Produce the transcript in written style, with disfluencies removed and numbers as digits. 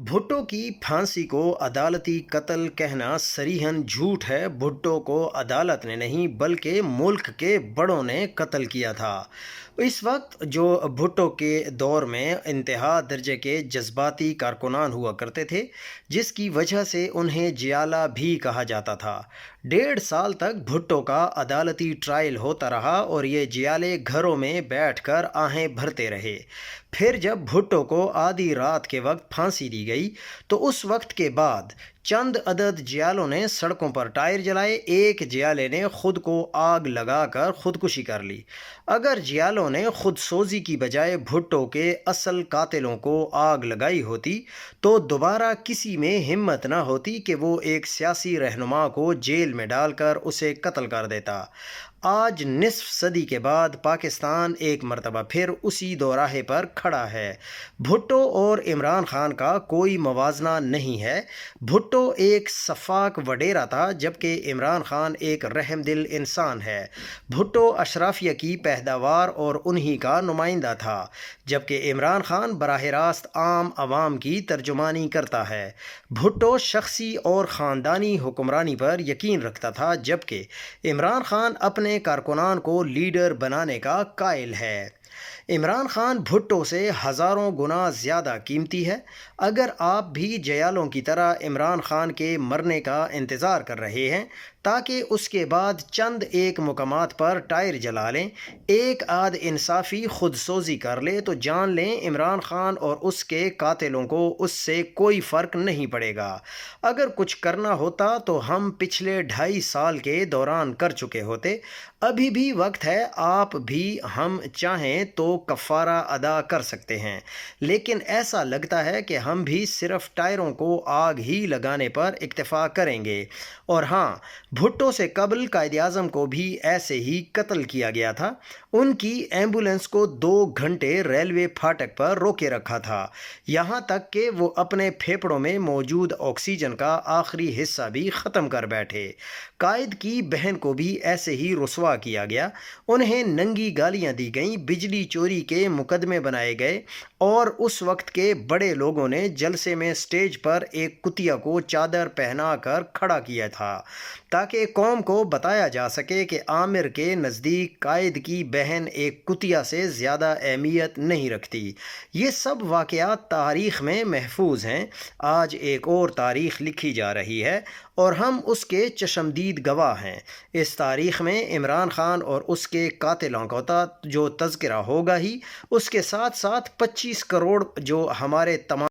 भुट्टो की फांसी को अदालती कत्ल कहना सरीहन झूठ है। भुट्टो को अदालत ने नहीं बल्कि मुल्क के बड़ों ने कत्ल किया था। इस वक्त जो भुट्टो के दौर में इंतहा दर्जे के जज्बाती कारकुनान हुआ करते थे, जिसकी वजह से उन्हें जियाला भी कहा जाता था। 1.5 साल तक भुट्टो का अदालती ट्रायल होता रहा और ये जियाले घरों में बैठकर आहें भरते रहे। फिर जब भुट्टो को आधी रात के वक्त फांसी दी गई तो उस वक्त के बाद चंद अदद जियालों ने सड़कों पर टायर जलाए। एक जियाले ने खुद को आग लगाकर खुदकुशी कर ली। अगर जियालों ने खुद सोजी की बजाय भुट्टो के असल कातिलों को आग लगाई होती तो दोबारा किसी में हिम्मत न होती कि वो एक सियासी रहनुमा को जेल में डालकर उसे कत्ल कर देता। आज निस्फ सदी के बाद पाकिस्तान एक मरतबा फिर उसी दोराहे पर खड़ा है। भुट्टो और इमरान खान का कोई मवाजना नहीं है। भुट्टो एक सफाक वडेरा था जबकि इमरान खान एक रहमदिल इंसान है। भुट्टो अशराफिया की पैदावार और उन्हीं का नुमाइंदा था, जबकि इमरान खान बराह रास्त आम आवाम की तर्जुमानी करता है। भुट्टो शख्सी और ख़ानदानी हुक्मरानी पर यकीन रखता था, जबकि इमरान खान अपने कारकुनान को लीडर बनाने का कायल है। इमरान खान भुट्टो से हज़ारों गुना ज़्यादा कीमती है। अगर आप भी जयालों की तरह इमरान खान के मरने का इंतज़ार कर रहे हैं ताकि उसके बाद चंद एक मुकामात पर टायर जला लें, एक आध इंसाफ़ी खुद सोजी कर ले, तो जान लें इमरान खान और उसके कातिलों को उससे कोई फ़र्क नहीं पड़ेगा। अगर कुछ करना होता तो हम पिछले 2.5 साल के दौरान कर चुके होते। अभी भी वक्त है, आप भी हम चाहें तो कफ़ारा अदा कर सकते हैं। लेकिन ऐसा लगता है कि हम भी सिर्फ टायरों को आग ही लगाने पर इक्तफ़ा करेंगे। और हाँ, भुट्टो से कबल कायद आज़म को भी ऐसे ही कत्ल किया गया था। उनकी एम्बुलेंस को 2 घंटे रेलवे फाटक पर रोके रखा था, यहाँ तक कि वो अपने फेफड़ों में मौजूद ऑक्सीजन का आखिरी हिस्सा भी ख़त्म कर बैठे। कायद की बहन को भी ऐसे ही रुसवा किया गया। उन्हें नंगी गालियाँ दी गईं, बिजली चोरी के मुकदमे बनाए गए और उस वक्त के बड़े लोगों ने जलसे में स्टेज पर एक कुतिया को चादर पहना कर खड़ा किया था ताकि कौम को बताया जा सके कि आमिर के नज़दीक कायद की बहन एक कुतिया से ज़्यादा अहमियत नहीं रखती। ये सब वाक़यात तारीख़ में महफूज हैं। आज एक और तारीख़ लिखी जा रही है और हम उसके चशमदीद गवाह हैं। इस तारीख़ में इमरान खान और उसके कातिलों का जो तज़किरा होगा ही, उसके साथ साथ 25 करोड़ जो हमारे तमाम